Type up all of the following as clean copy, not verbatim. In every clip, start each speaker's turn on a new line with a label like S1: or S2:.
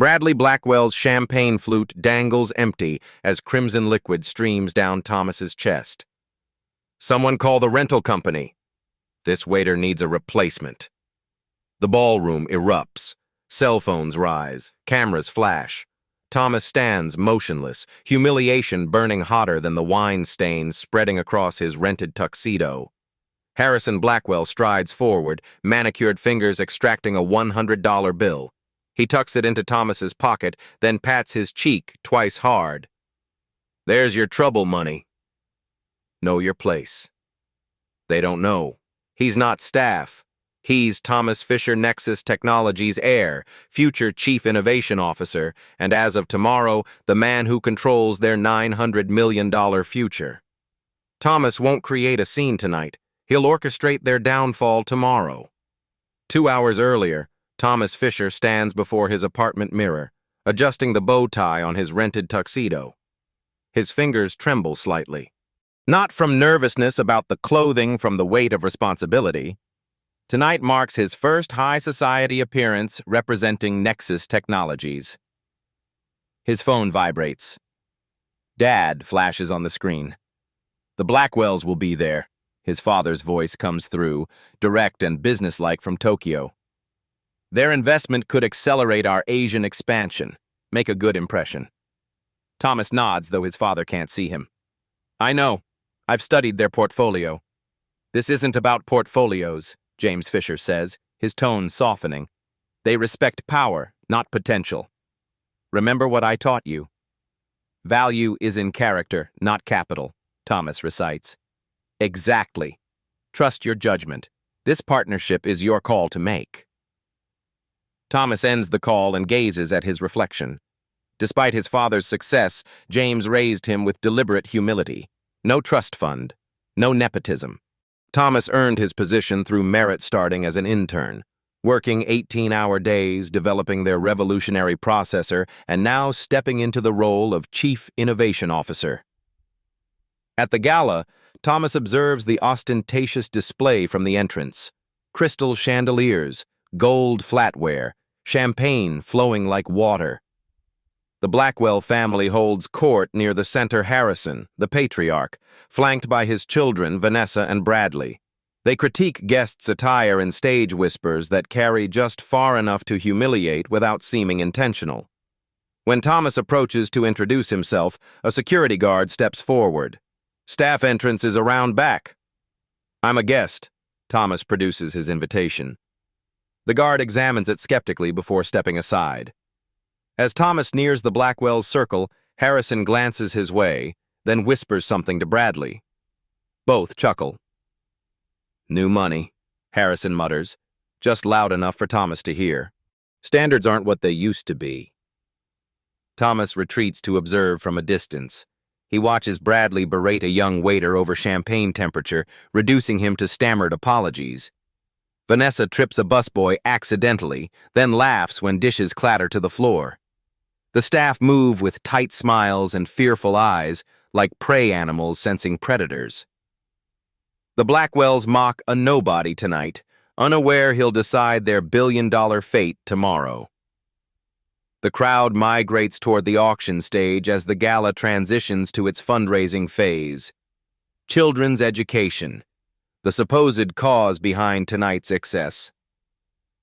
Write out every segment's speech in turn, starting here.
S1: Bradley Blackwell's champagne flute dangles empty as crimson liquid streams down Thomas's chest. Someone call the rental company. This waiter needs a replacement. The ballroom erupts. Cell phones rise. Cameras flash. Thomas stands motionless, humiliation burning hotter than the wine stains spreading across his rented tuxedo. Harrison Blackwell strides forward, manicured fingers extracting a $100 bill. He tucks it into Thomas's pocket, then pats his cheek twice hard. There's your trouble money. Know your place. They don't know. He's not staff. He's Thomas Fisher Nexus Technologies' heir, future Chief Innovation Officer, and as of tomorrow, the man who controls their $900 million future. Thomas won't create a scene tonight. He'll orchestrate their downfall tomorrow. 2 hours earlier, Thomas Fisher stands before his apartment mirror, adjusting the bow tie on his rented tuxedo. His fingers tremble slightly. Not from nervousness about the clothing from the weight of responsibility. Tonight marks his first high society appearance representing Nexus Technologies. His phone vibrates. Dad flashes on the screen. The Blackwells will be there. His father's voice comes through, direct and businesslike from Tokyo. Their investment could accelerate our Asian expansion. Make a good impression. Thomas nods, though his father can't see him. I know. I've studied their portfolio. This isn't about portfolios, James Fisher says, his tone softening. They respect power, not potential. Remember what I taught you. Value is in character, not capital, Thomas recites. Exactly. Trust your judgment. This partnership is your call to make. Thomas ends the call and gazes at his reflection. Despite his father's success, James raised him with deliberate humility. No trust fund. No nepotism. Thomas earned his position through merit starting as an intern, working 18-hour days, developing their revolutionary processor, and now stepping into the role of Chief Innovation Officer. At the gala, Thomas observes the ostentatious display from the entrance. Crystal chandeliers, gold flatware, champagne flowing like water. The Blackwell family holds court near the center Harrison, the patriarch, flanked by his children Vanessa and Bradley. They critique guests' attire in stage whispers that carry just far enough to humiliate without seeming intentional. When Thomas approaches to introduce himself, a security guard steps forward. Staff entrance is around back. I'm a guest. Thomas produces his invitation. The guard examines it skeptically before stepping aside. As Thomas nears the Blackwells' circle, Harrison glances his way, then whispers something to Bradley. Both chuckle. New money, Harrison mutters, just loud enough for Thomas to hear. Standards aren't what they used to be. Thomas retreats to observe from a distance. He watches Bradley berate a young waiter over champagne temperature, reducing him to stammered apologies. Vanessa trips a busboy accidentally, then laughs when dishes clatter to the floor. The staff move with tight smiles and fearful eyes, like prey animals sensing predators. The Blackwells mock a nobody tonight, unaware he'll decide their billion-dollar fate tomorrow. The crowd migrates toward the auction stage as the gala transitions to its fundraising phase. Children's education, the supposed cause behind tonight's excess.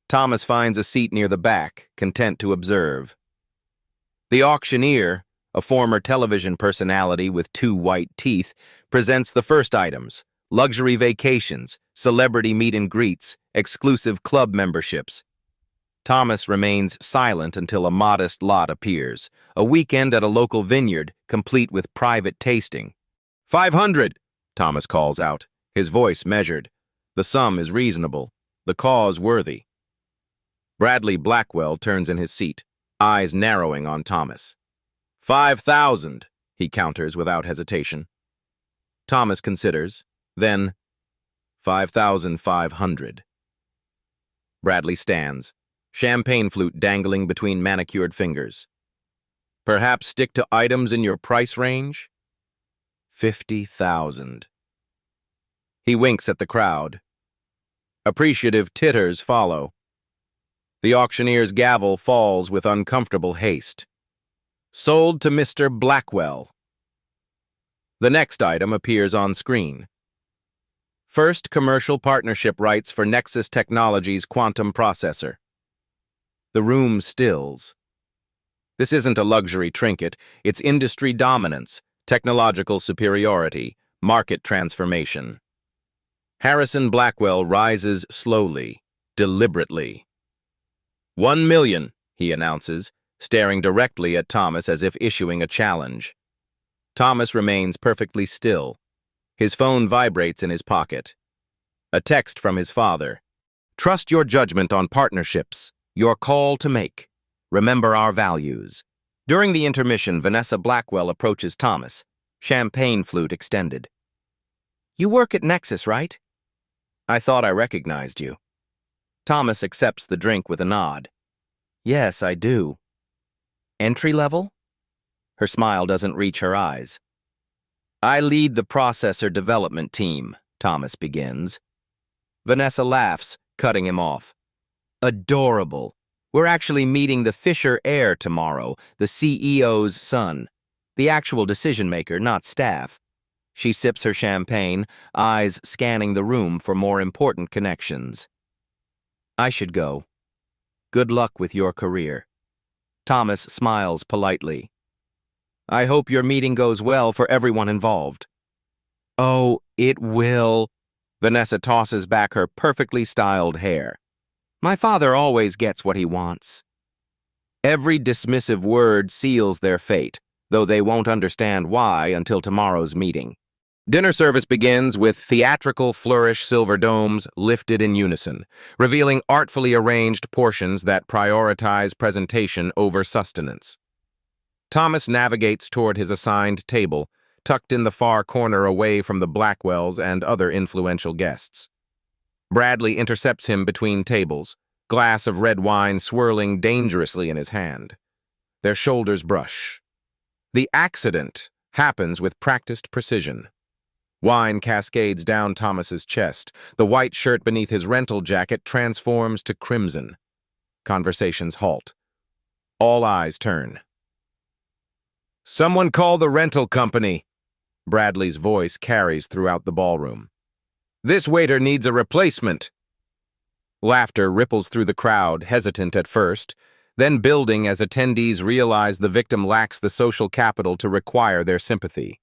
S1: Thomas finds a seat near the back, content to observe. The auctioneer, a former television personality with 2 white teeth, presents the first items: luxury vacations, celebrity meet and greets, exclusive club memberships. Thomas remains silent until a modest lot appears, a weekend at a local vineyard, complete with private tasting. 500, Thomas calls out, his voice measured. The sum is reasonable, the cause worthy. Bradley Blackwell turns in his seat, eyes narrowing on Thomas. 5,000, he counters without hesitation. Thomas considers, then 5,500. Bradley stands, champagne flute dangling between manicured fingers. Perhaps stick to items in your price range? 50,000. He winks at the crowd. Appreciative titters follow. The auctioneer's gavel falls with uncomfortable haste. Sold to Mr. Blackwell. The next item appears on screen. First commercial partnership rights for Nexus Technologies quantum processor. The room stills. This isn't a luxury trinket, it's industry dominance, technological superiority, market transformation. Harrison Blackwell rises slowly, deliberately. 1 million, he announces, staring directly at Thomas as if issuing a challenge. Thomas remains perfectly still. His phone vibrates in his pocket. A text from his father. Trust your judgment on partnerships. Your call to make. Remember our values. During the intermission, Vanessa Blackwell approaches Thomas, champagne flute extended. You work at Nexus, right? I thought I recognized you. Thomas accepts the drink with a nod. Yes, I do. Entry level? Her smile doesn't reach her eyes. I lead the processor development team, Thomas begins. Vanessa laughs, cutting him off. Adorable. We're actually meeting the Fisher heir tomorrow, the CEO's son. The actual decision-maker, not staff. She sips her champagne, eyes scanning the room for more important connections. I should go. Good luck with your career. Thomas smiles politely. I hope your meeting goes well for everyone involved. Oh, it will. Vanessa tosses back her perfectly styled hair. My father always gets what he wants. Every dismissive word seals their fate, though they won't understand why until tomorrow's meeting. Dinner service begins with theatrical flourish silver domes lifted in unison, revealing artfully arranged portions that prioritize presentation over sustenance. Thomas navigates toward his assigned table, tucked in the far corner away from the Blackwells and other influential guests. Bradley intercepts him between tables, glass of red wine swirling dangerously in his hand. Their shoulders brush. The accident happens with practiced precision. Wine cascades down Thomas's chest. The white shirt beneath his rental jacket transforms to crimson. Conversations halt. All eyes turn. Someone call the rental company. Bradley's voice carries throughout the ballroom. This waiter needs a replacement. Laughter ripples through the crowd, hesitant at first, then building as attendees realize the victim lacks the social capital to require their sympathy.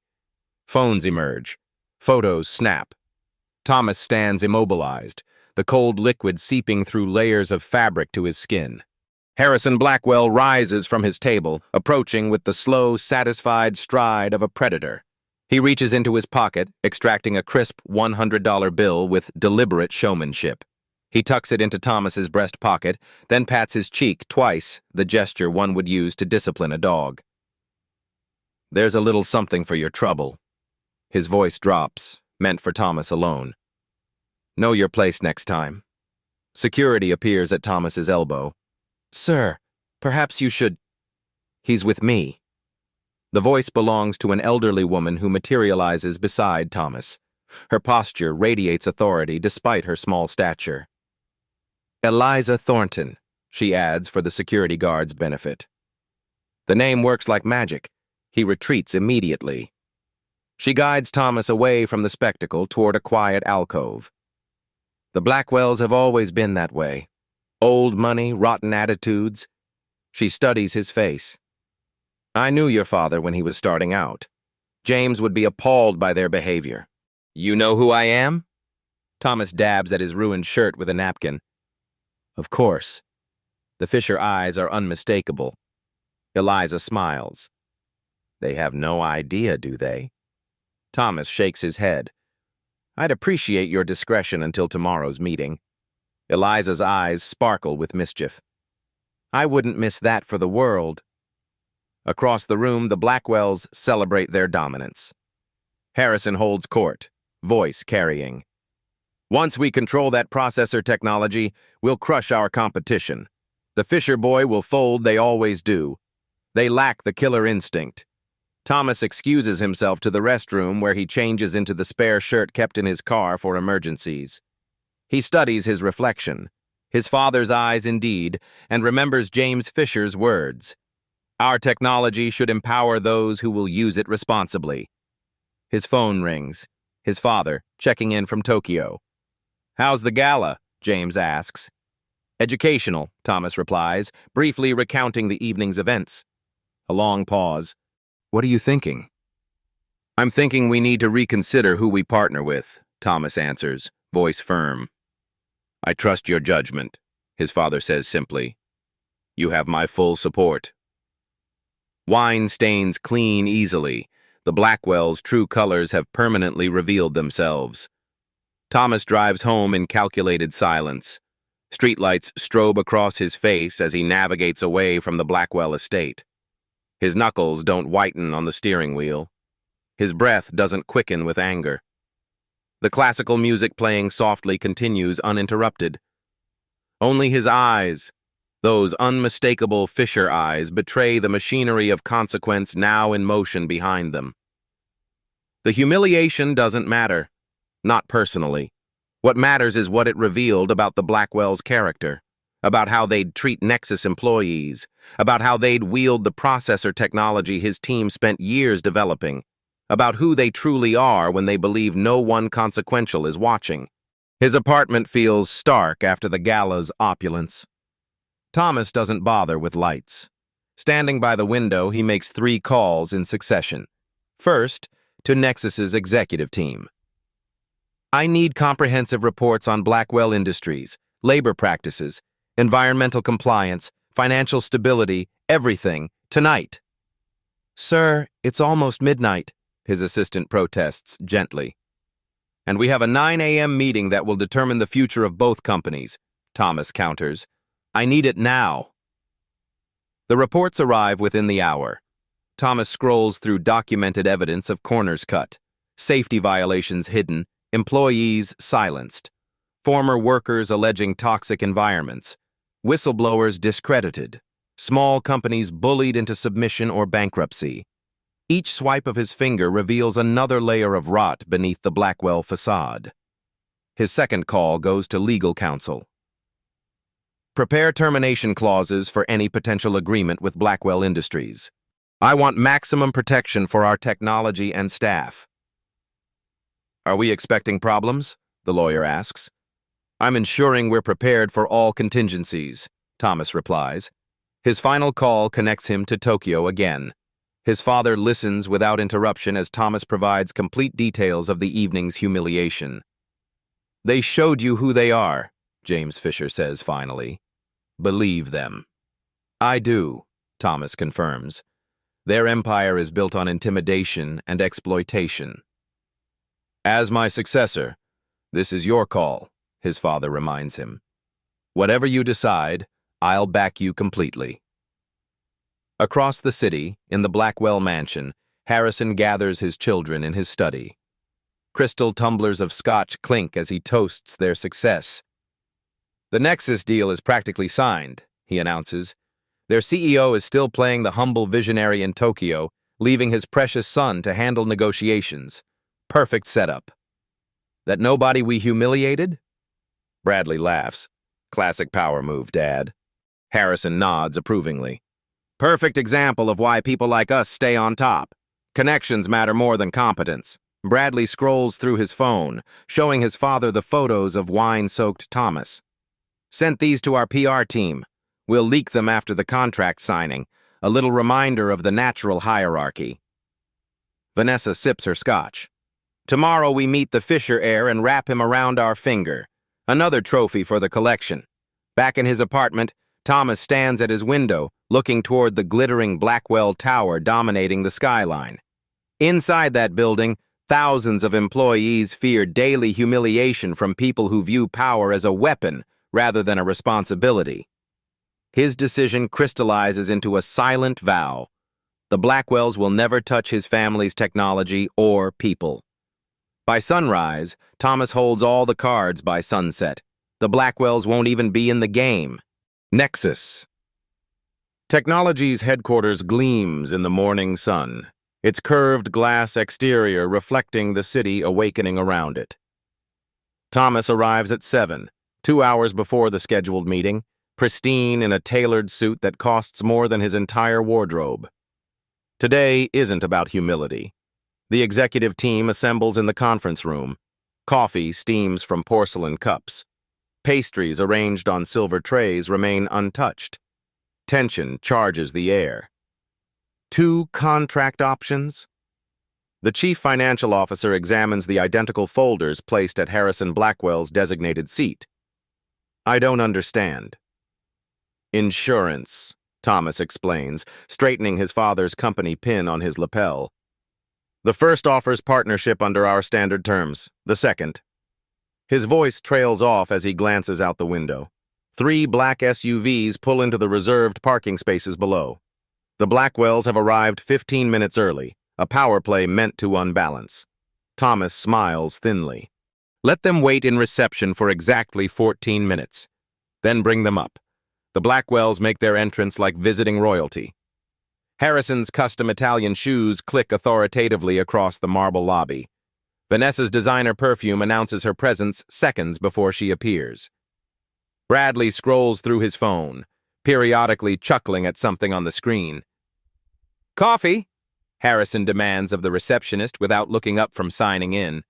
S1: Phones emerge. Photos snap. Thomas stands immobilized, the cold liquid seeping through layers of fabric to his skin. Harrison Blackwell rises from his table, approaching with the slow, satisfied stride of a predator. He reaches into his pocket, extracting a crisp $100 bill with deliberate showmanship. He tucks it into Thomas's breast pocket, then pats his cheek twice, the gesture one would use to discipline a dog. There's a little something for your trouble. His voice drops, meant for Thomas alone. Know your place next time. Security appears at Thomas's elbow. Sir, perhaps you should... He's with me. The voice belongs to an elderly woman who materializes beside Thomas. Her posture radiates authority despite her small stature. Eliza Thornton, she adds for the security guard's benefit. The name works like magic. He retreats immediately. She guides Thomas away from the spectacle toward a quiet alcove. The Blackwells have always been that way. Old money, rotten attitudes. She studies his face. I knew your father when he was starting out. James would be appalled by their behavior. You know who I am? Thomas dabs at his ruined shirt with a napkin. Of course. The Fisher eyes are unmistakable. Eliza smiles. They have no idea, do they? Thomas shakes his head. I'd appreciate your discretion until tomorrow's meeting. Eliza's eyes sparkle with mischief. I wouldn't miss that for the world. Across the room, the Blackwells celebrate their dominance. Harrison holds court, voice carrying. Once we control that processor technology, we'll crush our competition. The Fisher boy will fold, they always do. They lack the killer instinct. Thomas excuses himself to the restroom where he changes into the spare shirt kept in his car for emergencies. He studies his reflection. His father's eyes indeed, and remembers James Fisher's words. Our technology should empower those who will use it responsibly. His phone rings. His father, checking in from Tokyo. How's the gala? James asks. Educational, Thomas replies, briefly recounting the evening's events. A long pause. What are you thinking? I'm thinking we need to reconsider who we partner with, Thomas answers, voice firm. I trust your judgment, his father says simply. You have my full support. Wine stains clean easily. The Blackwells' true colors have permanently revealed themselves. Thomas drives home in calculated silence. Streetlights strobe across his face as he navigates away from the Blackwell estate. His knuckles don't whiten on the steering wheel. His breath doesn't quicken with anger. The classical music playing softly continues uninterrupted. Only his eyes, those unmistakable Fisher eyes, betray the machinery of consequence now in motion behind them. The humiliation doesn't matter, not personally. What matters is what it revealed about the Blackwells' character, about how they'd treat Nexus employees, about how they'd wield the processor technology his team spent years developing, about who they truly are when they believe no one consequential is watching. His apartment feels stark after the gala's opulence. Thomas doesn't bother with lights. Standing by the window, he makes 3 calls in succession. First, to Nexus's executive team. I need comprehensive reports on Blackwell Industries, labor practices, environmental compliance, financial stability, everything, tonight. Sir, it's almost midnight, his assistant protests gently. And we have a 9 a.m. meeting that will determine the future of both companies, Thomas counters. I need it now. The reports arrive within the hour. Thomas scrolls through documented evidence of corners cut, safety violations hidden, employees silenced, former workers alleging toxic environments, whistleblowers discredited, small companies bullied into submission or bankruptcy. Each swipe of his finger reveals another layer of rot beneath the Blackwell facade. His second call goes to legal counsel. Prepare termination clauses for any potential agreement with Blackwell Industries. I want maximum protection for our technology and staff. Are we expecting problems? The lawyer asks. I'm ensuring we're prepared for all contingencies, Thomas replies. His final call connects him to Tokyo again. His father listens without interruption as Thomas provides complete details of the evening's humiliation. They showed you who they are, James Fisher says finally. Believe them. I do, Thomas confirms. Their empire is built on intimidation and exploitation. As my successor, this is your call, his father reminds him. Whatever you decide, I'll back you completely. Across the city, in the Blackwell mansion, Harrison gathers his children in his study. Crystal tumblers of scotch clink as he toasts their success. The Nexus deal is practically signed, he announces. Their CEO is still playing the humble visionary in Tokyo, leaving his precious son to handle negotiations. Perfect setup. That nobody we humiliated? Bradley laughs. Classic power move, Dad. Harrison nods approvingly. Perfect example of why people like us stay on top. Connections matter more than competence. Bradley scrolls through his phone, showing his father the photos of wine-soaked Thomas. Sent these to our PR team. We'll leak them after the contract signing, a little reminder of the natural hierarchy. Vanessa sips her scotch. Tomorrow we meet the Fisher heir and wrap him around our finger. Another trophy for the collection. Back in his apartment, Thomas stands at his window, looking toward the glittering Blackwell Tower dominating the skyline. Inside that building, thousands of employees fear daily humiliation from people who view power as a weapon rather than a responsibility. His decision crystallizes into a silent vow. The Blackwells will never touch his family's technology or people. By sunrise, Thomas holds all the cards by sunset. The Blackwells won't even be in the game. Nexus. Technology's headquarters gleams in the morning sun, its curved glass exterior reflecting the city awakening around it. Thomas arrives at 7, 2 hours before the scheduled meeting, pristine in a tailored suit that costs more than his entire wardrobe. Today isn't about humility. The executive team assembles in the conference room. Coffee steams from porcelain cups. Pastries arranged on silver trays remain untouched. Tension charges the air. 2 contract options? The chief financial officer examines the identical folders placed at Harrison Blackwell's designated seat. I don't understand. Insurance, Thomas explains, straightening his father's company pin on his lapel. The first offers partnership under our standard terms, the second. His voice trails off as he glances out the window. 3 black SUVs pull into the reserved parking spaces below. The Blackwells have arrived 15 minutes early, a power play meant to unbalance. Thomas smiles thinly. Let them wait in reception for exactly 14 minutes. Then bring them up. The Blackwells make their entrance like visiting royalty. Harrison's custom Italian shoes click authoritatively across the marble lobby. Vanessa's designer perfume announces her presence seconds before she appears. Bradley scrolls through his phone, periodically chuckling at something on the screen. Coffee? Harrison demands of the receptionist without looking up from signing in.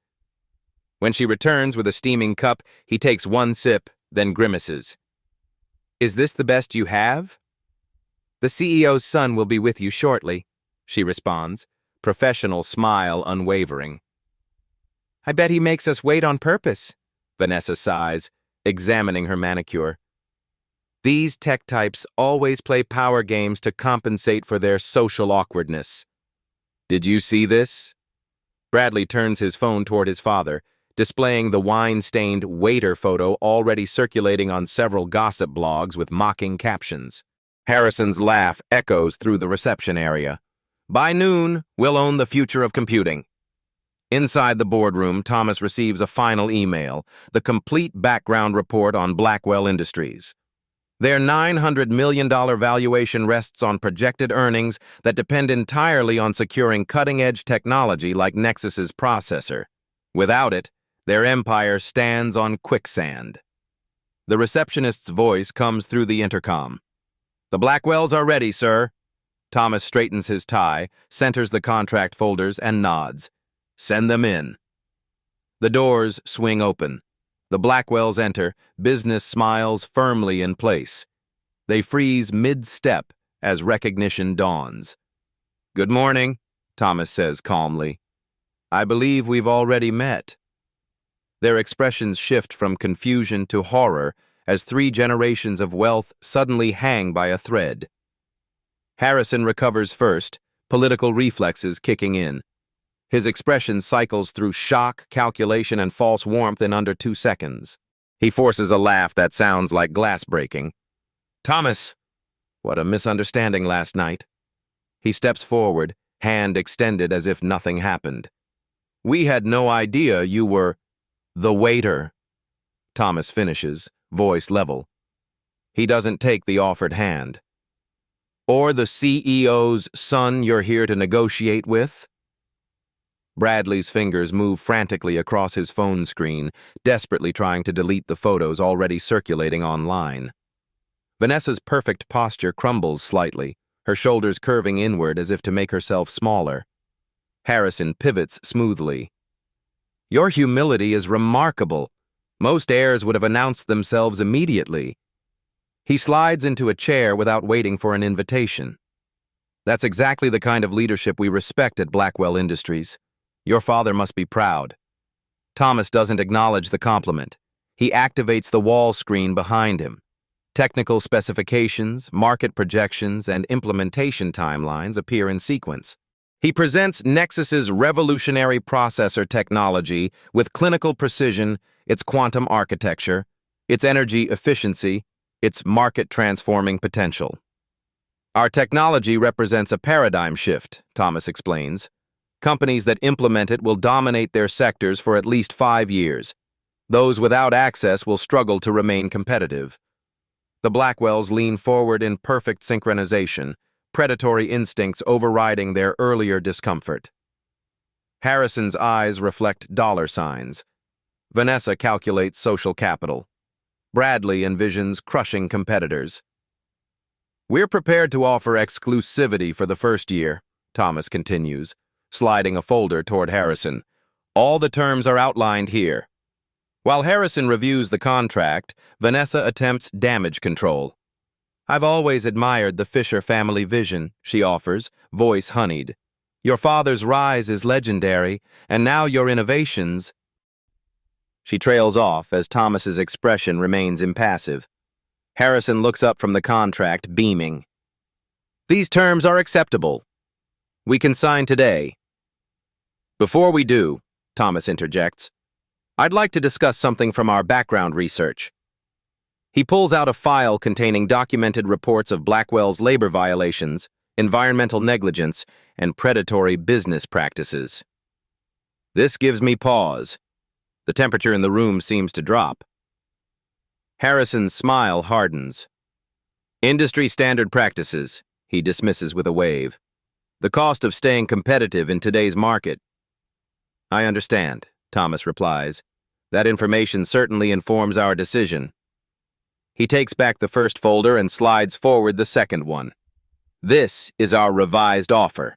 S1: When she returns with a steaming cup, he takes one sip, then grimaces. Is this the best you have? The CEO's son will be with you shortly, she responds, professional smile unwavering. I bet he makes us wait on purpose, Vanessa sighs, examining her manicure. These tech types always play power games to compensate for their social awkwardness. Did you see this? Bradley turns his phone toward his father, displaying the wine-stained waiter photo already circulating on several gossip blogs with mocking captions. Harrison's laugh echoes through the reception area. By noon, we'll own the future of computing. Inside the boardroom, Thomas receives a final email, the complete background report on Blackwell Industries. Their $900 million valuation rests on projected earnings that depend entirely on securing cutting-edge technology like Nexus's processor. Without it, their empire stands on quicksand. The receptionist's voice comes through the intercom. The Blackwells are ready, sir. Thomas straightens his tie, centers the contract folders, and nods. Send them in. The doors swing open. The Blackwells enter, business smiles firmly in place. They freeze mid-step as recognition dawns. Good morning, Thomas says calmly. I believe we've already met. Their expressions shift from confusion to horror as 3 generations of wealth suddenly hang by a thread. Harrison recovers first, political reflexes kicking in. His expression cycles through shock, calculation, and false warmth in under 2 seconds. He forces a laugh that sounds like glass breaking. Thomas! What a misunderstanding last night. He steps forward, hand extended as if nothing happened. We had no idea you were the waiter. Thomas finishes, voice level. He doesn't take the offered hand. Or the CEO's son you're here to negotiate with? Bradley's fingers move frantically across his phone screen, desperately trying to delete the photos already circulating online. Vanessa's perfect posture crumbles slightly, her shoulders curving inward as if to make herself smaller. Harrison pivots smoothly. Your humility is remarkable. Most heirs would have announced themselves immediately. He slides into a chair without waiting for an invitation. That's exactly the kind of leadership we respect at Blackwell Industries. Your father must be proud. Thomas doesn't acknowledge the compliment. He activates the wall screen behind him. Technical specifications, market projections, and implementation timelines appear in sequence. He presents Nexus's revolutionary processor technology with clinical precision, its quantum architecture, its energy efficiency, its market-transforming potential. Our technology represents a paradigm shift, Thomas explains. Companies that implement it will dominate their sectors for at least 5 years. Those without access will struggle to remain competitive. The Blackwells lean forward in perfect synchronization, predatory instincts overriding their earlier discomfort. Harrison's eyes reflect dollar signs. Vanessa calculates social capital. Bradley envisions crushing competitors. We're prepared to offer exclusivity for the first year, Thomas continues, sliding a folder toward Harrison. All the terms are outlined here. While Harrison reviews the contract, Vanessa attempts damage control. I've always admired the Fisher family vision, she offers, voice honeyed. Your father's rise is legendary, and now your innovations. She trails off as Thomas's expression remains impassive. Harrison looks up from the contract, beaming. These terms are acceptable. We can sign today. Before we do, Thomas interjects, I'd like to discuss something from our background research. He pulls out a file containing documented reports of Blackwells' labor violations, environmental negligence, and predatory business practices. This gives me pause. The temperature in the room seems to drop. Harrison's smile hardens. Industry standard practices, he dismisses with a wave. The cost of staying competitive in today's market. I understand, Thomas replies. That information certainly informs our decision. He takes back the first folder and slides forward the second one. This is our revised offer.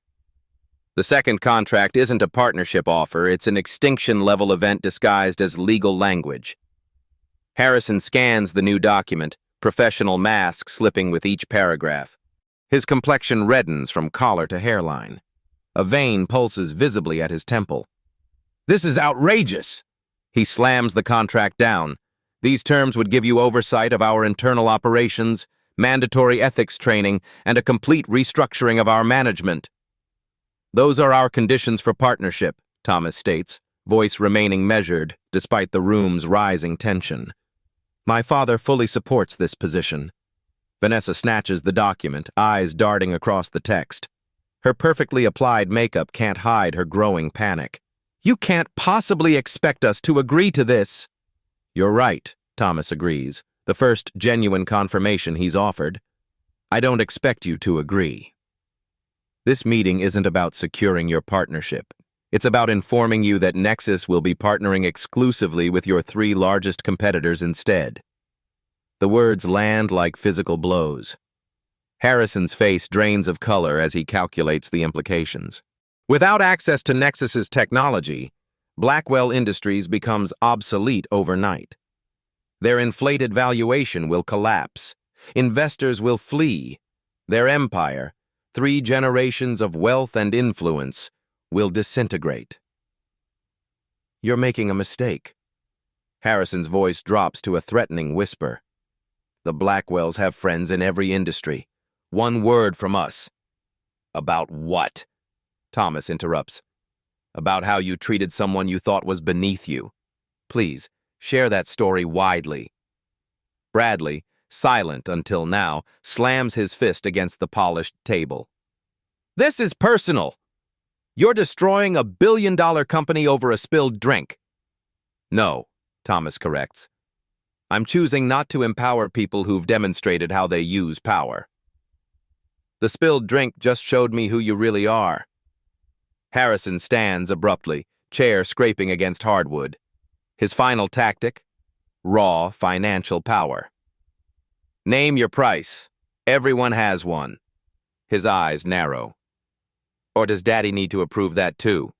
S1: The second contract isn't a partnership offer, it's an extinction-level event disguised as legal language. Harrison scans the new document, professional mask slipping with each paragraph. His complexion reddens from collar to hairline. A vein pulses visibly at his temple. This is outrageous! He slams the contract down. These terms would give you oversight of our internal operations, mandatory ethics training, and a complete restructuring of our management. Those are our conditions for partnership, Thomas states, voice remaining measured despite the room's rising tension. My father fully supports this position. Vanessa snatches the document, eyes darting across the text. Her perfectly applied makeup can't hide her growing panic. You can't possibly expect us to agree to this. You're right, Thomas agrees, the first genuine confirmation he's offered. I don't expect you to agree. This meeting isn't about securing your partnership. It's about informing you that Nexus will be partnering exclusively with your 3 largest competitors instead. The words land like physical blows. Harrison's face drains of color as he calculates the implications. Without access to Nexus's technology, Blackwell Industries becomes obsolete overnight. Their inflated valuation will collapse. Investors will flee. Their empire, 3 generations of wealth and influence, will disintegrate. You're making a mistake. Harrison's voice drops to a threatening whisper. The Blackwells have friends in every industry. One word from us. About what? Thomas interrupts. About how you treated someone you thought was beneath you. Please, share that story widely. Bradley, silent until now, slams his fist against the polished table. This is personal. You're destroying a billion-dollar company over a spilled drink. No, Thomas corrects. I'm choosing not to empower people who've demonstrated how they use power. The spilled drink just showed me who you really are. Harrison stands abruptly, chair scraping against hardwood. His final tactic? Raw financial power. Name your price. Everyone has one. His eyes narrow. Or does Daddy need to approve that too?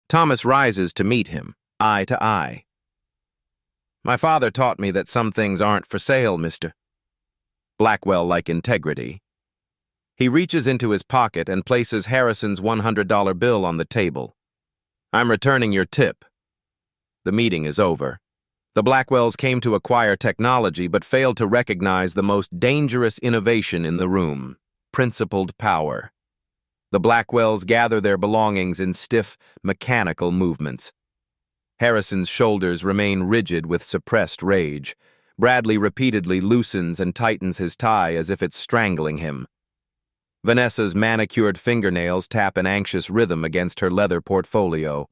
S1: Thomas rises to meet him, eye to eye. My father taught me that some things aren't for sale, mister. Blackwell-like integrity. He reaches into his pocket and places Harrison's $100 bill on the table. I'm returning your tip. The meeting is over. The Blackwells came to acquire technology but failed to recognize the most dangerous innovation in the room, principled power. The Blackwells gather their belongings in stiff, mechanical movements. Harrison's shoulders remain rigid with suppressed rage. Bradley repeatedly loosens and tightens his tie as if it's strangling him. Vanessa's manicured fingernails tap an anxious rhythm against her leather portfolio.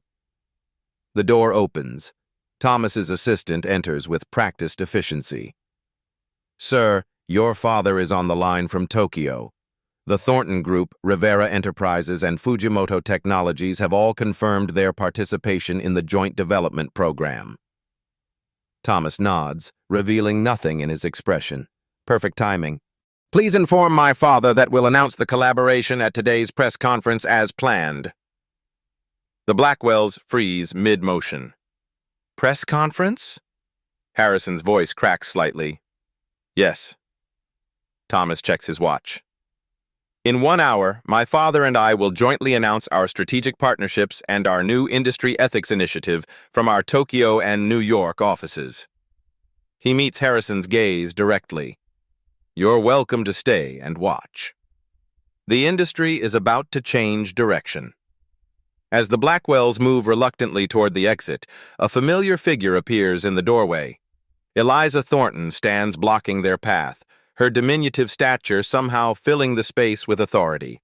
S1: The door opens. Thomas's assistant enters with practiced efficiency. Sir, your father is on the line from Tokyo. The Thornton Group, Rivera Enterprises, and Fujimoto Technologies have all confirmed their participation in the joint development program. Thomas nods, revealing nothing in his expression. Perfect timing. Please inform my father that we'll announce the collaboration at today's press conference as planned. The Blackwells freeze mid-motion. Press conference? Harrison's voice cracks slightly. Yes. Thomas checks his watch. In 1 hour, my father and I will jointly announce our strategic partnerships and our new industry ethics initiative from our Tokyo and New York offices. He meets Harrison's gaze directly. You're welcome to stay and watch. The industry is about to change direction. As the Blackwells move reluctantly toward the exit, a familiar figure appears in the doorway. Eliza Thornton stands blocking their path, her diminutive stature somehow filling the space with authority.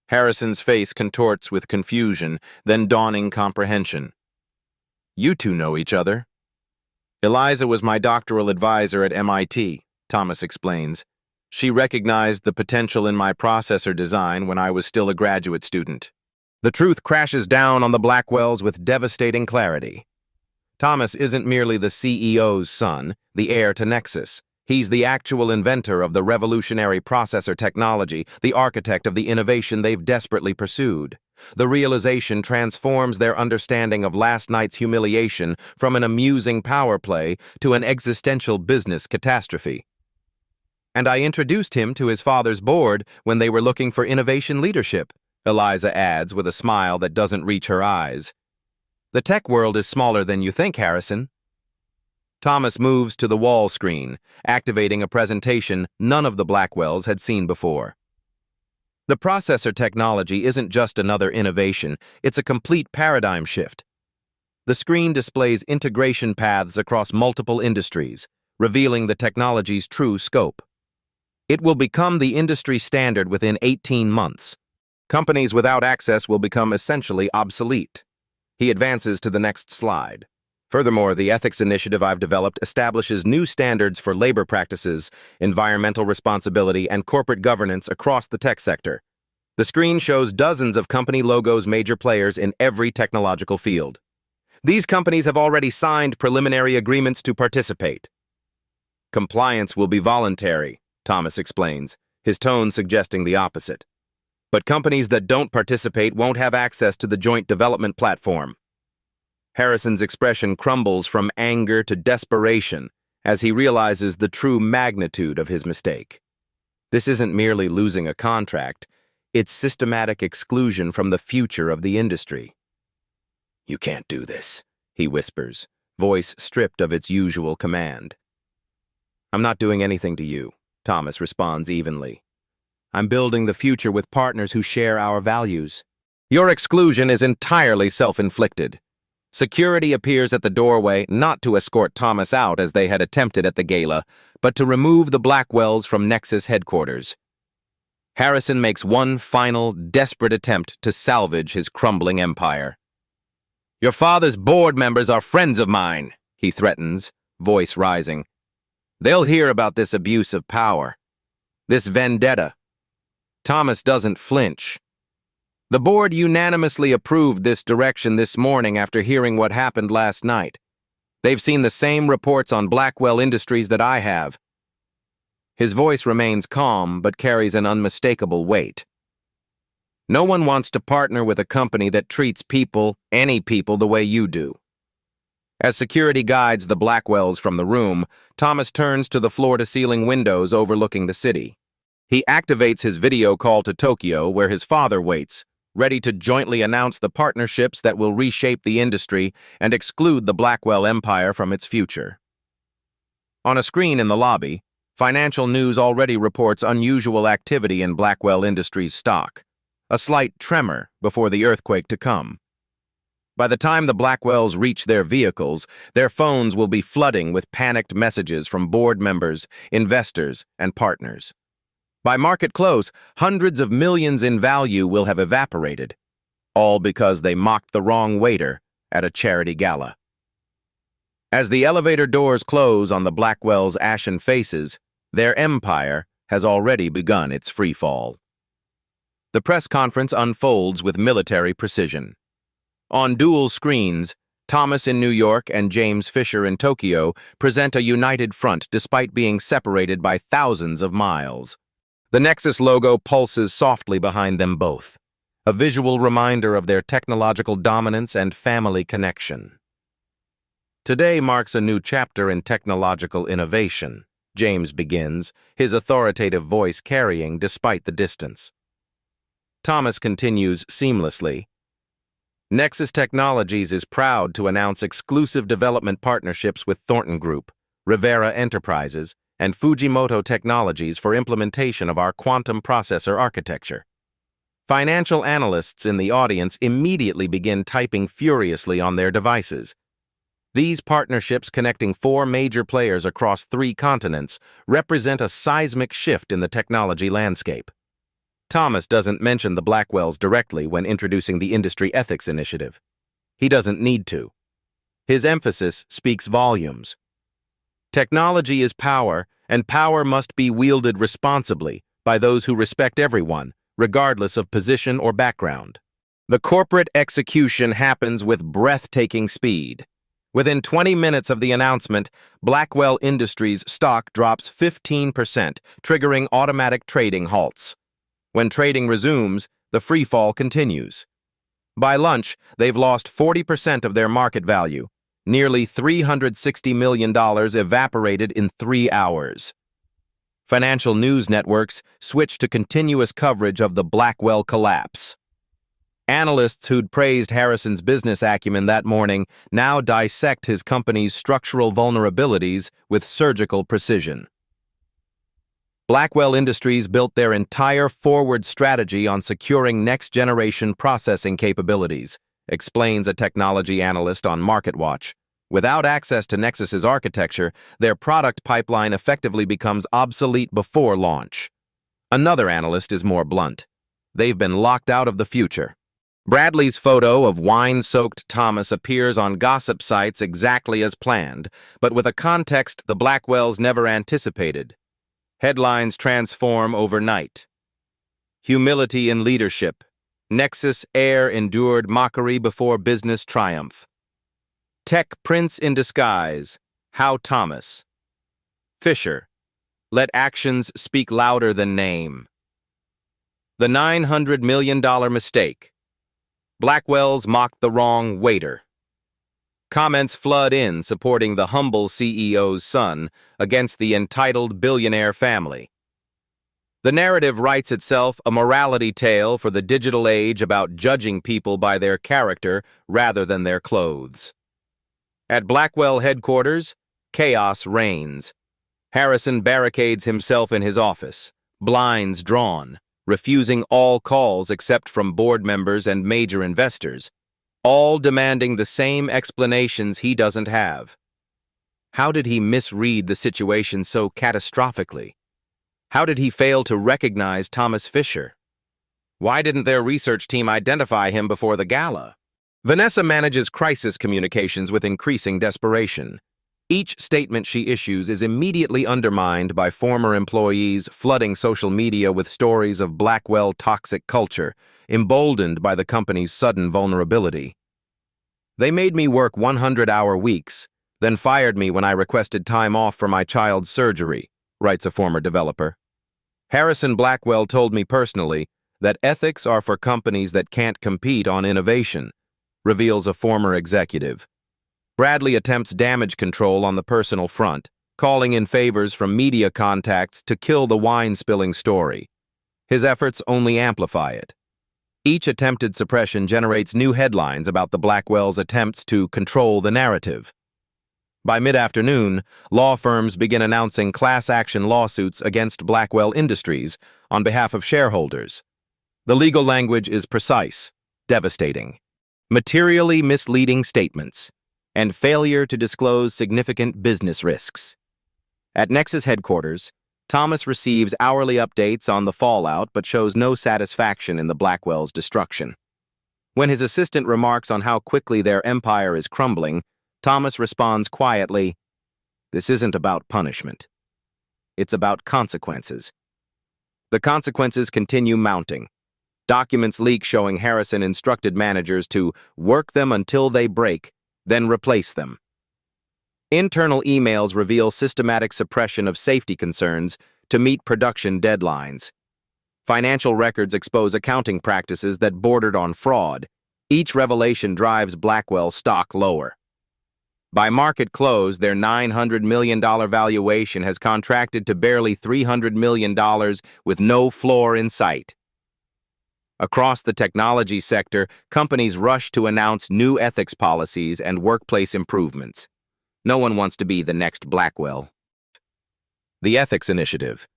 S1: Harrison's face contorts with confusion, then dawning comprehension. You two know each other. Eliza was my doctoral advisor at MIT, Thomas explains. She recognized the potential in my processor design when I was still a graduate student. The truth crashes down on the Blackwells with devastating clarity. Thomas isn't merely the CEO's son, the heir to Nexus. He's the actual inventor of the revolutionary processor technology, the architect of the innovation they've desperately pursued. The realization transforms their understanding of last night's humiliation from an amusing power play to an existential business catastrophe. And I introduced him to his father's board when they were looking for innovation leadership, Eliza adds with a smile that doesn't reach her eyes. The tech world is smaller than you think, Harrison. Thomas moves to the wall screen, activating a presentation none of the Blackwells had seen before. The processor technology isn't just another innovation, it's a complete paradigm shift. The screen displays integration paths across multiple industries, revealing the technology's true scope. It will become the industry standard within 18 months. Companies without access will become essentially obsolete. He advances to the next slide. Furthermore, the ethics initiative I've developed establishes new standards for labor practices, environmental responsibility, and corporate governance across the tech sector. The screen shows dozens of company logos, major players in every technological field. These companies have already signed preliminary agreements to participate. Compliance will be voluntary, Thomas explains, his tone suggesting the opposite. But companies that don't participate won't have access to the joint development platform. Harrison's expression crumbles from anger to desperation as he realizes the true magnitude of his mistake. This isn't merely losing a contract, it's systematic exclusion from the future of the industry. You can't do this, he whispers, voice stripped of its usual command. I'm not doing anything to you, Thomas responds evenly. I'm building the future with partners who share our values. Your exclusion is entirely self-inflicted. Security appears at the doorway not to escort Thomas out as they had attempted at the gala, but to remove the Blackwells from Nexus headquarters. Harrison makes one final, desperate attempt to salvage his crumbling empire. Your father's board members are friends of mine, he threatens, voice rising. They'll hear about this abuse of power, this vendetta. Thomas doesn't flinch. The board unanimously approved this direction this morning after hearing what happened last night. They've seen the same reports on Blackwell Industries that I have. His voice remains calm but carries an unmistakable weight. No one wants to partner with a company that treats people, any people, the way you do. As security guides the Blackwells from the room, Thomas turns to the floor-to-ceiling windows overlooking the city. He activates his video call to Tokyo, where his father waits, ready to jointly announce the partnerships that will reshape the industry and exclude the Blackwell empire from its future. On a screen in the lobby, financial news already reports unusual activity in Blackwell Industries stock, a slight tremor before the earthquake to come. By the time the Blackwells reach their vehicles, their phones will be flooding with panicked messages from board members, investors, and partners. By market close, hundreds of millions in value will have evaporated, all because they mocked the wrong waiter at a charity gala. As the elevator doors close on the Blackwells' ashen faces, their empire has already begun its freefall. The press conference unfolds with military precision. On dual screens, Thomas in New York and James Fisher in Tokyo present a united front despite being separated by thousands of miles. The Nexus logo pulses softly behind them both, a visual reminder of their technological dominance and family connection. Today marks a new chapter in technological innovation, James begins, his authoritative voice carrying despite the distance. Thomas continues seamlessly. Nexus Technologies is proud to announce exclusive development partnerships with Thornton Group, Rivera Enterprises, and Fujimoto Technologies for implementation of our quantum processor architecture. Financial analysts in the audience immediately begin typing furiously on their devices. These partnerships connecting 4 major players across 3 continents represent a seismic shift in the technology landscape. Thomas doesn't mention the Blackwells directly when introducing the Industry Ethics Initiative. He doesn't need to. His emphasis speaks volumes. Technology is power, and power must be wielded responsibly by those who respect everyone, regardless of position or background. The corporate execution happens with breathtaking speed. Within 20 minutes of the announcement, Blackwell Industries' stock drops 15%, triggering automatic trading halts. When trading resumes, the freefall continues. By lunch, they've lost 40% of their market value. Nearly $360 million evaporated in 3 hours. Financial news networks switched to continuous coverage of the Blackwell collapse. Analysts who'd praised Harrison's business acumen that morning now dissect his company's structural vulnerabilities with surgical precision. Blackwell Industries built their entire forward strategy on securing next-generation processing capabilities, explains a technology analyst on MarketWatch. Without access to Nexus's architecture, their product pipeline effectively becomes obsolete before launch. Another analyst is more blunt. They've been locked out of the future. Bradley's photo of wine-soaked Thomas appears on gossip sites exactly as planned, but with a context the Blackwells never anticipated. Headlines transform overnight. Humility in leadership. Nexus heir endured mockery before business triumph. Tech prince in disguise. How Thomas. Fisher. Let actions speak louder than name. The $900 million mistake. Blackwells mocked the wrong waiter. Comments flood in supporting the humble CEO's son against the entitled billionaire family. The narrative writes itself a morality tale for the digital age about judging people by their character rather than their clothes. At Blackwell headquarters, chaos reigns. Harrison barricades himself in his office, blinds drawn, refusing all calls except from board members and major investors, all demanding the same explanations he doesn't have. How did he misread the situation so catastrophically? How did he fail to recognize Thomas Fisher? Why didn't their research team identify him before the gala? Vanessa manages crisis communications with increasing desperation. Each statement she issues is immediately undermined by former employees flooding social media with stories of Blackwell toxic culture, emboldened by the company's sudden vulnerability. They made me work 100-hour weeks, then fired me when I requested time off for my child's surgery, writes a former developer. Harrison Blackwell told me personally that ethics are for companies that can't compete on innovation, reveals a former executive. Bradley attempts damage control on the personal front, calling in favors from media contacts to kill the wine-spilling story. His efforts only amplify it. Each attempted suppression generates new headlines about the Blackwells' attempts to control the narrative. By mid-afternoon, law firms begin announcing class action lawsuits against Blackwell Industries on behalf of shareholders. The legal language is precise, devastating. Materially misleading statements, and failure to disclose significant business risks. At Nexus headquarters, Thomas receives hourly updates on the fallout but shows no satisfaction in the Blackwells' destruction. When his assistant remarks on how quickly their empire is crumbling, Thomas responds quietly, "This isn't about punishment. It's about consequences." The consequences continue mounting. Documents leak showing Harrison instructed managers to work them until they break, then replace them. Internal emails reveal systematic suppression of safety concerns to meet production deadlines. Financial records expose accounting practices that bordered on fraud. Each revelation drives Blackwell's stock lower. By market close, their $900 million valuation has contracted to barely $300 million with no floor in sight. Across the technology sector, companies rush to announce new ethics policies and workplace improvements. No one wants to be the next Blackwell. The Ethics Initiative.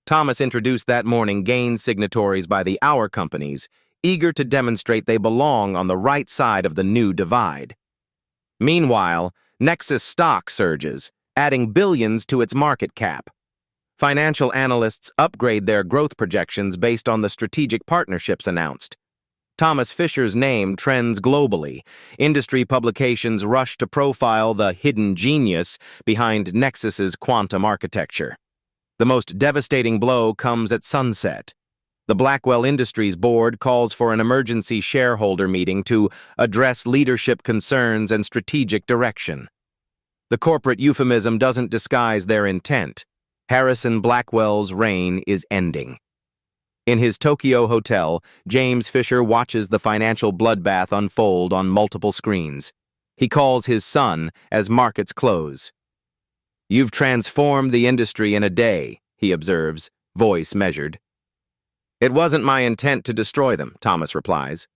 S1: Thomas introduced that morning gained signatories by the hour companies, eager to demonstrate they belong on the right side of the new divide. Meanwhile, Nexus stock surges, adding billions to its market cap. Financial analysts upgrade their growth projections based on the strategic partnerships announced. Thomas Fisher's name trends globally. Industry publications rush to profile the hidden genius behind Nexus's quantum architecture. The most devastating blow comes at sunset. The Blackwell Industries board calls for an emergency shareholder meeting to address leadership concerns and strategic direction. The corporate euphemism doesn't disguise their intent. Harrison Blackwell's reign is ending. In his Tokyo hotel, James Fisher watches the financial bloodbath unfold on multiple screens. He calls his son as markets close. "You've transformed the industry in a day," he observes, voice measured. "It wasn't my intent to destroy them," Thomas replies.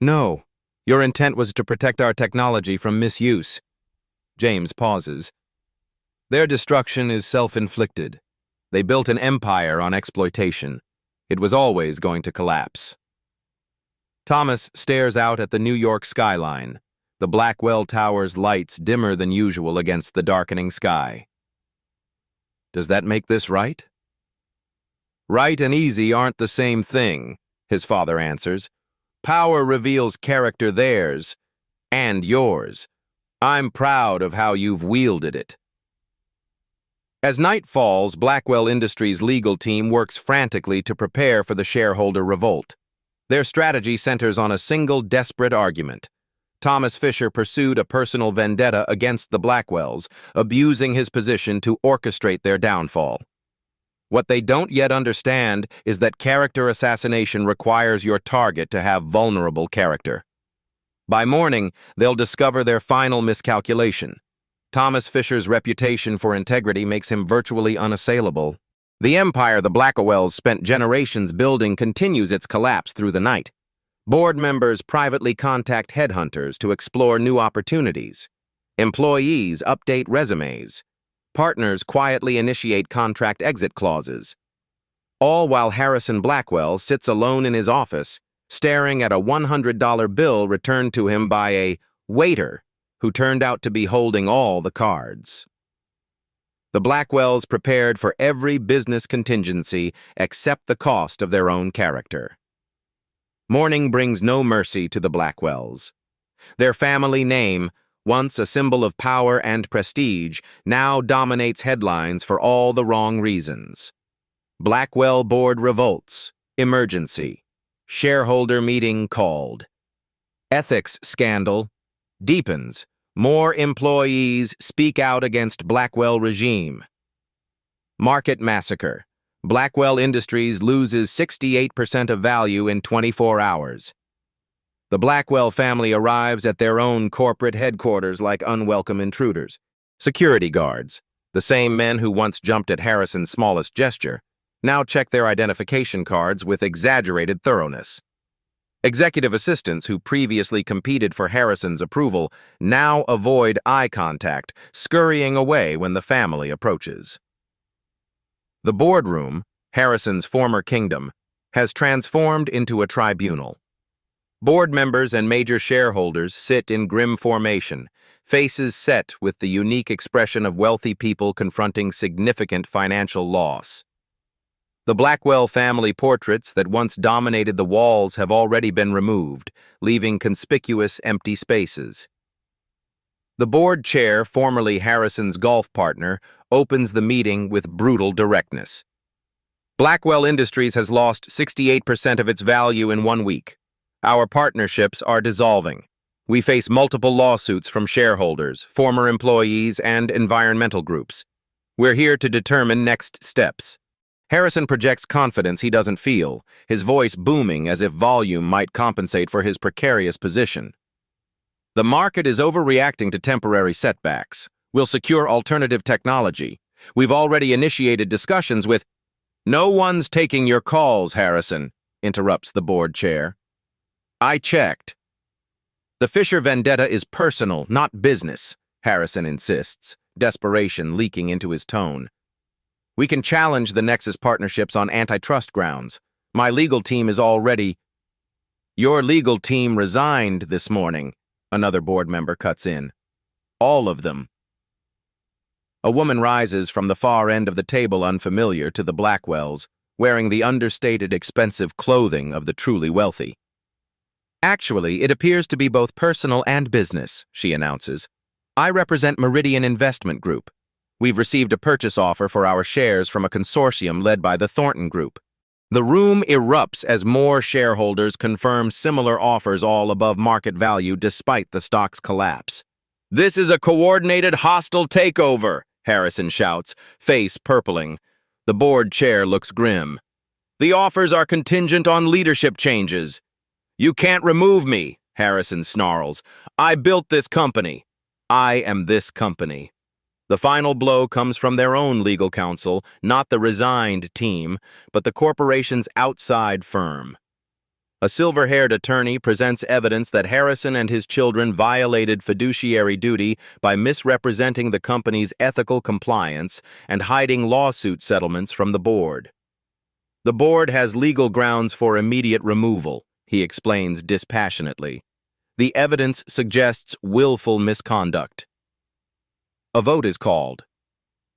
S1: "No, your intent was to protect our technology from misuse." James pauses. "Their destruction is self-inflicted. They built an empire on exploitation. It was always going to collapse." Thomas stares out at the New York skyline, the Blackwell Tower's lights dimmer than usual against the darkening sky. "Does that make this right?" "Right and easy aren't the same thing," his father answers. "Power reveals character, theirs and yours. I'm proud of how you've wielded it." As night falls, Blackwell Industries' legal team works frantically to prepare for the shareholder revolt. Their strategy centers on a single desperate argument. Thomas Fisher pursued a personal vendetta against the Blackwells, abusing his position to orchestrate their downfall. What they don't yet understand is that character assassination requires your target to have vulnerable character. By morning, they'll discover their final miscalculation. Thomas Fisher's reputation for integrity makes him virtually unassailable. The empire the Blackwells spent generations building continues its collapse through the night. Board members privately contact headhunters to explore new opportunities. Employees update resumes. Partners quietly initiate contract exit clauses. All while Harrison Blackwell sits alone in his office, staring at a $100 bill returned to him by a waiter who turned out to be holding all the cards. The Blackwells prepared for every business contingency except the cost of their own character. Morning brings no mercy to the Blackwells. Their family name, once a symbol of power and prestige, now dominates headlines for all the wrong reasons. Blackwell board revolts, emergency, shareholder meeting called. Ethics scandal deepens. More employees speak out against Blackwell regime. Market massacre. Blackwell Industries loses 68% of value in 24 hours. The Blackwell family arrives at their own corporate headquarters like unwelcome intruders. Security guards, the same men who once jumped at Harrison's smallest gesture, now check their identification cards with exaggerated thoroughness. Executive assistants who previously competed for Harrison's approval now avoid eye contact, scurrying away when the family approaches. The boardroom, Harrison's former kingdom, has transformed into a tribunal. Board members and major shareholders sit in grim formation, faces set with the unique expression of wealthy people confronting significant financial loss. The Blackwell family portraits that once dominated the walls have already been removed, leaving conspicuous empty spaces. The board chair, formerly Harrison's golf partner, opens the meeting with brutal directness. Blackwell Industries has lost 68% of its value in 1 week. Our partnerships are dissolving. We face multiple lawsuits from shareholders, former employees, and environmental groups. We're here to determine next steps." Harrison projects confidence he doesn't feel, his voice booming as if volume might compensate for his precarious position. "The market is overreacting to temporary setbacks. We'll secure alternative technology. We've already initiated discussions with—" "No one's taking your calls, Harrison," interrupts the board chair. "I checked." "The Fisher vendetta is personal, not business," Harrison insists, desperation leaking into his tone. "We can challenge the Nexus partnerships on antitrust grounds. My legal team is already—" "Your legal team resigned this morning," another board member cuts in. "All of them." A woman rises from the far end of the table, unfamiliar to the Blackwells, wearing the understated, expensive clothing of the truly wealthy. "Actually, it appears to be both personal and business," she announces. "I represent Meridian Investment Group. We've received a purchase offer for our shares from a consortium led by the Thornton Group." The room erupts as more shareholders confirm similar offers, all above market value despite the stock's collapse. "This is a coordinated hostile takeover," Harrison shouts, face purpling. The board chair looks grim. "The offers are contingent on leadership changes." "You can't remove me," Harrison snarls. "I built this company. I am this company." The final blow comes from their own legal counsel, not the resigned team, but the corporation's outside firm. A silver-haired attorney presents evidence that Harrison and his children violated fiduciary duty by misrepresenting the company's ethical compliance and hiding lawsuit settlements from the board. "The board has legal grounds for immediate removal," he explains dispassionately. "The evidence suggests willful misconduct." A vote is called.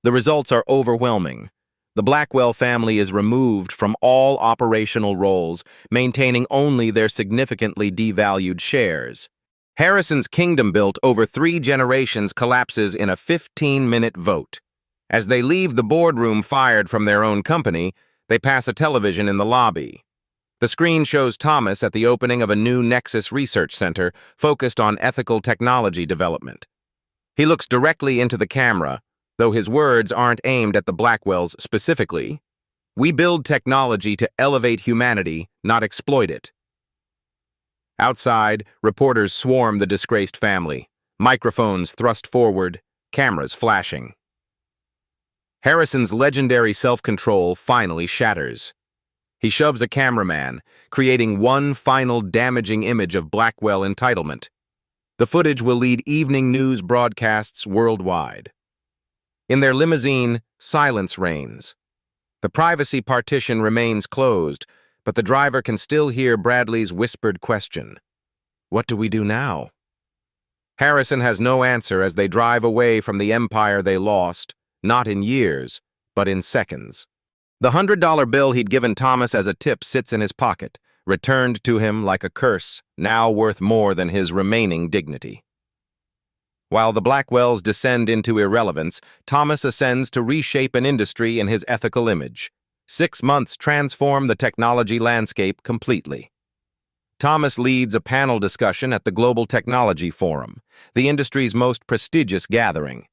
S1: The results are overwhelming. The Blackwell family is removed from all operational roles, maintaining only their significantly devalued shares. Harrison's kingdom built over 3 generations collapses in a 15-minute vote. As they leave the boardroom fired from their own company, they pass a television in the lobby. The screen shows Thomas at the opening of a new Nexus research center focused on ethical technology development. He looks directly into the camera, though his words aren't aimed at the Blackwells specifically. "We build technology to elevate humanity, not exploit it." Outside, reporters swarm the disgraced family, microphones thrust forward, cameras flashing. Harrison's legendary self-control finally shatters. He shoves a cameraman, creating one final damaging image of Blackwell entitlement. The footage will lead evening news broadcasts worldwide. In their limousine, silence reigns. The privacy partition remains closed, but the driver can still hear Bradley's whispered question. "What do we do now?" Harrison has no answer as they drive away from the empire they lost, not in years, but in seconds. The $100 bill he'd given Thomas as a tip sits in his pocket, returned to him like a curse, now worth more than his remaining dignity. While the Blackwells descend into irrelevance, Thomas ascends to reshape an industry in his ethical image. 6 months transform the technology landscape completely. Thomas leads a panel discussion at the Global Technology Forum, the industry's most prestigious gathering.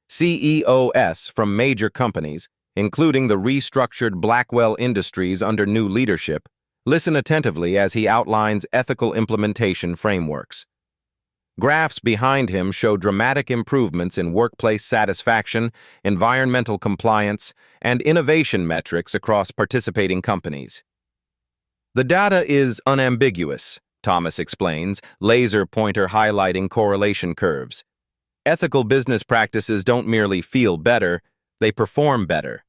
S1: CEOs from major companies, including the restructured Blackwell Industries under new leadership, listen attentively as he outlines ethical implementation frameworks. Graphs behind him show dramatic improvements in workplace satisfaction, environmental compliance, and innovation metrics across participating companies. "The data is unambiguous," Thomas explains, laser pointer highlighting correlation curves. "Ethical business practices don't merely feel better, they perform better."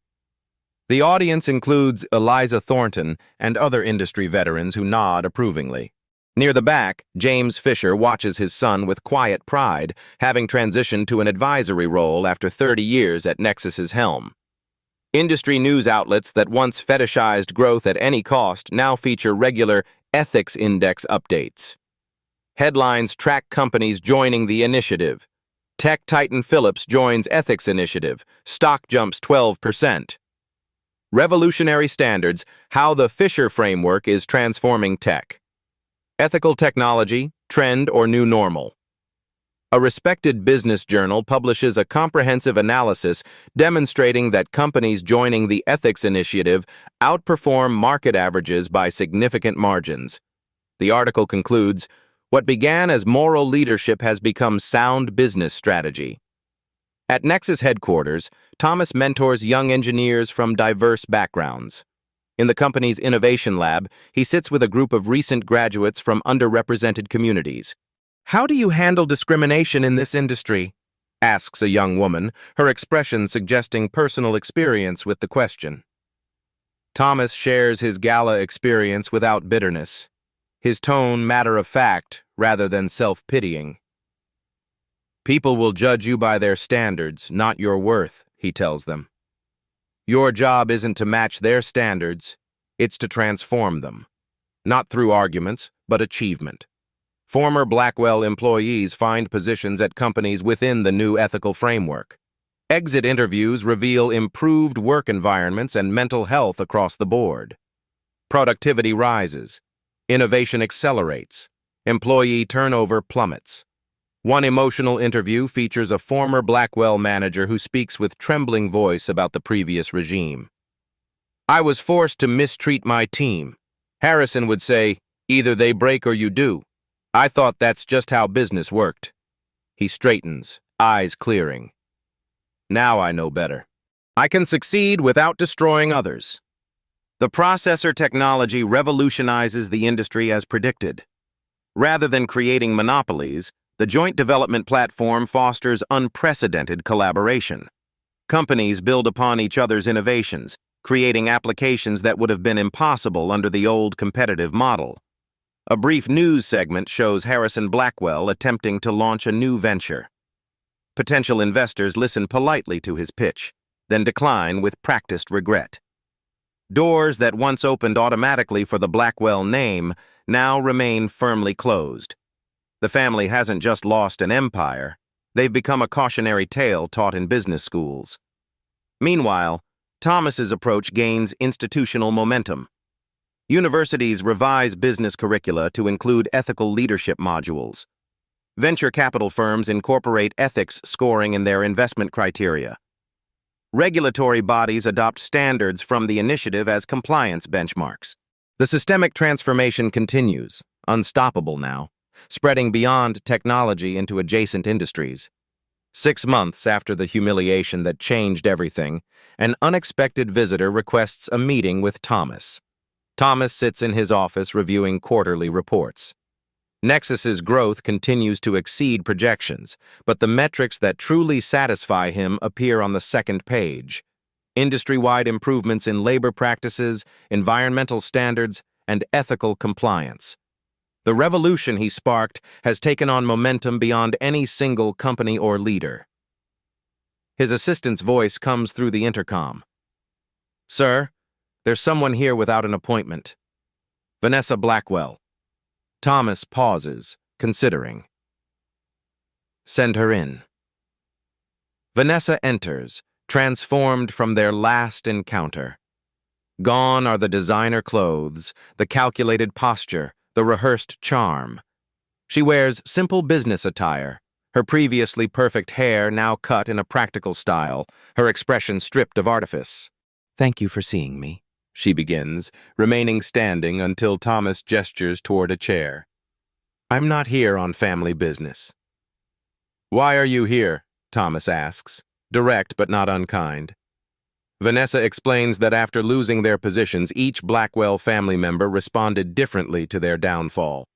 S1: The audience includes Eliza Thornton and other industry veterans who nod approvingly. Near the back, James Fisher watches his son with quiet pride, having transitioned to an advisory role after 30 years at Nexus's helm. Industry news outlets that once fetishized growth at any cost now feature regular ethics index updates. Headlines track companies joining the initiative. Tech titan Philips joins ethics initiative. Stock jumps 12%. Revolutionary standards, how the Fisher framework is transforming tech. Ethical technology, Trend or New Normal. A respected business journal publishes a comprehensive analysis demonstrating that companies joining the ethics initiative outperform market averages by significant margins. The article concludes, "What began as moral leadership has become sound business strategy." At Nexus headquarters, Thomas mentors young engineers from diverse backgrounds. In the company's innovation lab, he sits with a group of recent graduates from underrepresented communities. "How do you handle discrimination in this industry?" asks a young woman, her expression suggesting personal experience with the question. Thomas shares his gala experience without bitterness, his tone matter-of-fact rather than self-pitying. "People will judge you by their standards, not your worth," he tells them. "Your job isn't to match their standards, it's to transform them. Not through arguments, but achievement." Former Blackwell employees find positions at companies within the new ethical framework. Exit interviews reveal improved work environments and mental health across the board. Productivity rises. Innovation accelerates. Employee turnover plummets. One emotional interview features a former Blackwell manager who speaks with trembling voice about the previous regime. "I was forced to mistreat my team. Harrison would say, 'Either they break or you do.' I thought that's just how business worked." He straightens, eyes clearing. "Now I know better. I can succeed without destroying others." The processor technology revolutionizes the industry as predicted. Rather than creating monopolies, the joint development platform fosters unprecedented collaboration. Companies build upon each other's innovations, creating applications that would have been impossible under the old competitive model. A brief news segment shows Harrison Blackwell attempting to launch a new venture. Potential investors listen politely to his pitch, then decline with practiced regret. Doors that once opened automatically for the Blackwell name now remain firmly closed. The family hasn't just lost an empire, they've become a cautionary tale taught in business schools. Meanwhile, Thomas's approach gains institutional momentum. Universities revise business curricula to include ethical leadership modules. Venture capital firms incorporate ethics scoring in their investment criteria. Regulatory bodies adopt standards from the initiative as compliance benchmarks. The systemic transformation continues, unstoppable now, spreading beyond technology into adjacent industries. 6 months after the humiliation that changed everything, an unexpected visitor requests a meeting with Thomas. Thomas sits in his office reviewing quarterly reports. Nexus's growth continues to exceed projections, but the metrics that truly satisfy him appear on the second page. Industry-wide improvements in labor practices, environmental standards, and ethical compliance. The revolution he sparked has taken on momentum beyond any single company or leader. His assistant's voice comes through the intercom. "Sir, there's someone here without an appointment. Vanessa Blackwell." Thomas pauses, considering. "Send her in." Vanessa enters, transformed from their last encounter. Gone are the designer clothes, the calculated posture, the rehearsed charm. She wears simple business attire, her previously perfect hair now cut in a practical style, her expression stripped of artifice. "Thank you for seeing me," she begins, remaining standing until Thomas gestures toward a chair. "I'm not here on family business." "Why are you here?" Thomas asks, direct but not unkind. Vanessa explains that after losing their positions, each Blackwell family member responded differently to their downfall.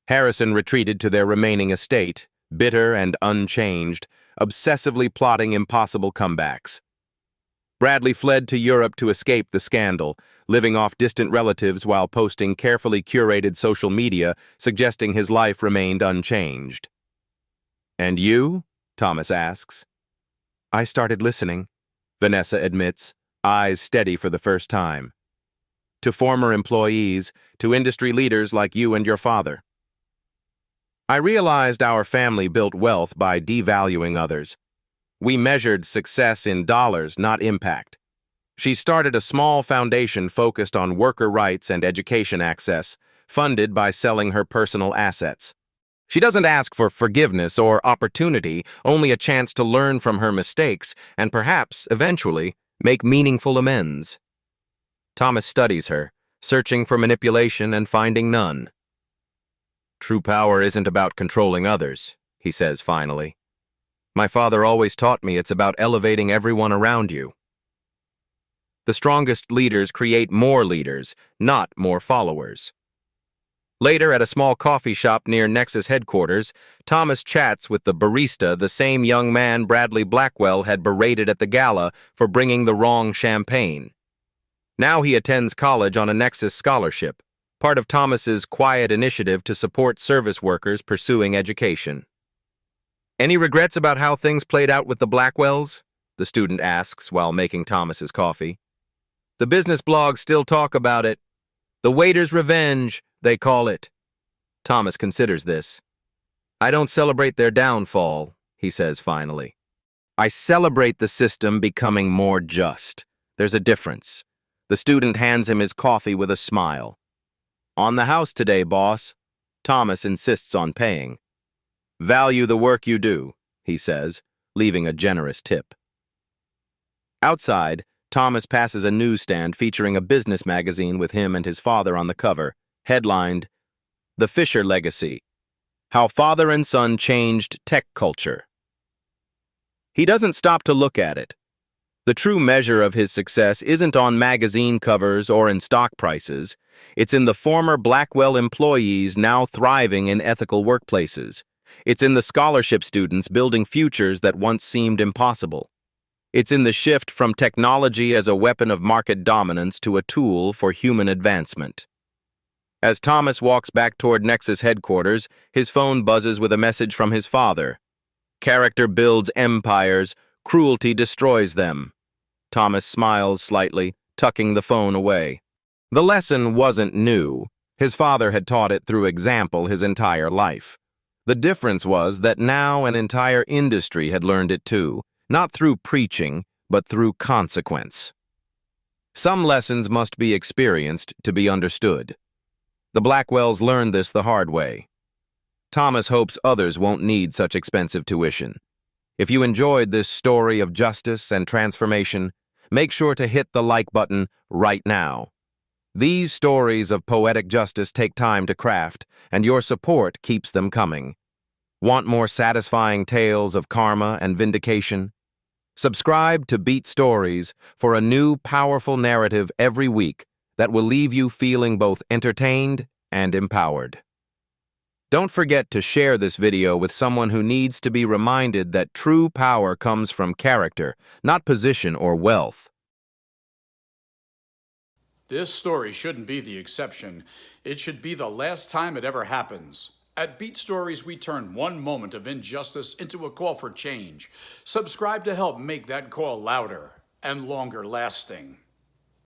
S1: Harrison retreated to their remaining estate, bitter and unchanged, obsessively plotting impossible comebacks. Bradley fled to Europe to escape the scandal, living off distant relatives while posting carefully curated social media suggesting his life remained unchanged. "And you?" Thomas asks. "I started listening," Vanessa admits, eyes steady for the first time. "To former employees, to industry leaders like you and your father. I realized our family built wealth by devaluing others. We measured success in dollars, not impact. She started a small foundation focused on worker rights and education access, funded by selling her personal assets. She doesn't ask for forgiveness or opportunity, only a chance to learn from her mistakes and perhaps, eventually, make meaningful amends. Thomas studies her, searching for manipulation and finding none. True power isn't about controlling others, he says finally. My father always taught me it's about elevating everyone around you. The strongest leaders create more leaders, not more followers. Later, at a small coffee shop near Nexus headquarters, Thomas chats with the barista, the same young man Bradley Blackwell had berated at the gala for bringing the wrong champagne. Now he attends college on a Nexus scholarship, part of Thomas's quiet initiative to support service workers pursuing education. Any regrets about how things played out with the Blackwells? The student asks while making Thomas's coffee. The business blogs still talk about it. The waiter's revenge, they call it. Thomas considers this. I don't celebrate their downfall, he says finally. I celebrate the system becoming more just. There's a difference. The student hands him his coffee with a smile. On the house today, boss. Thomas insists on paying. Value the work you do, he says, leaving a generous tip. Outside, Thomas passes a newsstand featuring a business magazine with him and his father on the cover, headlined, The Fisher Legacy, How Father and Son Changed Tech Culture. He doesn't stop to look at it. The true measure of his success isn't on magazine covers or in stock prices. It's in the former Blackwell employees now thriving in ethical workplaces. It's in the scholarship students building futures that once seemed impossible. It's in the shift from technology as a weapon of market dominance to a tool for human advancement. As Thomas walks back toward Nexus headquarters, his phone buzzes with a message from his father. Character builds empires, cruelty destroys them. Thomas smiles slightly, tucking the phone away. The lesson wasn't new. His father had taught it through example his entire life. The difference was that now an entire industry had learned it too, not through preaching, but through consequence. Some lessons must be experienced to be understood. The Blackwells learned this the hard way. Thomas hopes others won't need such expensive tuition. If you enjoyed this story of justice and transformation, make sure to hit the like button right now. These stories of poetic justice take time to craft, and your support keeps them coming. Want more satisfying tales of karma and vindication? Subscribe to Beat Stories for a new, powerful narrative every week that will leave you feeling both entertained and empowered. Don't forget to share this video with someone who needs to be reminded that true power comes from character, not position or wealth.
S2: This story shouldn't be the exception. It should be the last time it ever happens. At Beat Stories, we turn one moment of injustice into a call for change. Subscribe to help make that call louder and longer lasting.